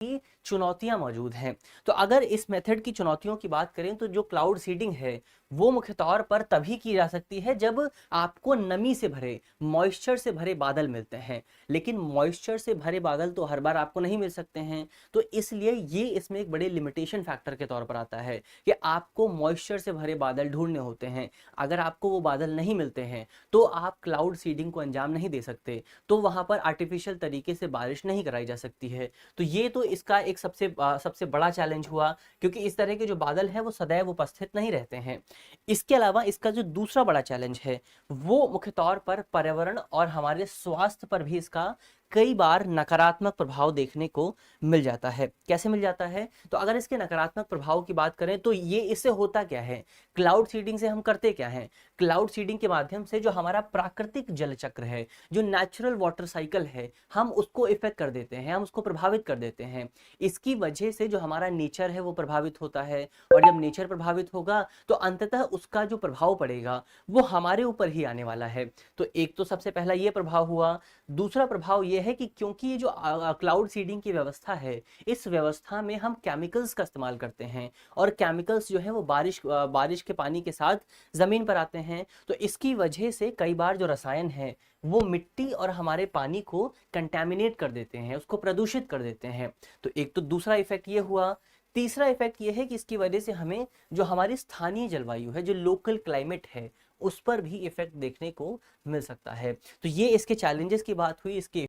की चुनौतियां मौजूद हैं। तो अगर इस मेथड की चुनौतियों की बात करें तो जो क्लाउड सीडिंग है वो मुख्य तौर पर तभी की जा सकती है जब आपको नमी से भरे, मॉइस्चर से भरे बादल मिलते हैं। लेकिन मॉइस्चर से भरे बादल तो हर बार आपको नहीं मिल सकते हैं, तो इसलिए ये इसमें एक बड़े लिमिटेशन फैक्टर के तौर पर आता है कि आपको मॉइस्चर से भरे बादल ढूंढने होते हैं। अगर आपको वो बादल नहीं मिलते हैं तो आप क्लाउड सीडिंग को अंजाम नहीं दे सकते, तो वहां पर आर्टिफिशियल तरीके से बारिश नहीं कराई जा सकती है। तो ये तो इसका एक सबसे बड़ा चैलेंज हुआ, क्योंकि इस तरह के जो बादल हैं वो सदैव उपस्थित नहीं रहते हैं। इसके अलावा इसका जो दूसरा बड़ा चैलेंज है वो मुख्य तौर पर पर्यावरण और हमारे स्वास्थ्य पर भी इसका कई बार नकारात्मक प्रभाव देखने को मिल जाता है। कैसे मिल जाता है? तो अगर इसके नकारात्मक प्रभाव की बात करें तो ये इससे होता क्या है, क्लाउड सीडिंग से हम करते क्या हैं? क्लाउड सीडिंग के माध्यम से जो हमारा प्राकृतिक जल चक्र है, जो नेचुरल वाटर साइकिल है, हम उसको इफेक्ट कर देते हैं, हम उसको प्रभावित कर देते हैं। इसकी वजह से जो हमारा नेचर है वो प्रभावित होता है, और जब नेचर प्रभावित होगा तो अंततः उसका जो प्रभाव पड़ेगा वो हमारे ऊपर ही आने वाला है। तो एक तो सबसे पहला ये प्रभाव हुआ। दूसरा प्रभाव ये है कि क्योंकि ये जो क्लाउड सीडिंग की व्यवस्था है, इस व्यवस्था में हम केमिकल्स का इस्तेमाल करते हैं, और केमिकल्स जो है वो बारिश के पानी के साथ जमीन पर आते हैं। तो इसकी वजह से कई बार जो रसायन है वो मिट्टी और हमारे पानी को कंटेमिनेट कर देते हैं, उसको प्रदूषित कर देते हैं। तो एक तो दूसरा इफेक्ट ये हुआ। तीसरा इफेक्ट ये है कि इसकी वजह से हमें जो हमारी स्थानीय जलवायु है, जो लोकल क्लाइमेट है, उस पर भी इफेक्ट देखने को मिल सकता है। तो ये इसके चैलेंजेस की बात हुई, इसके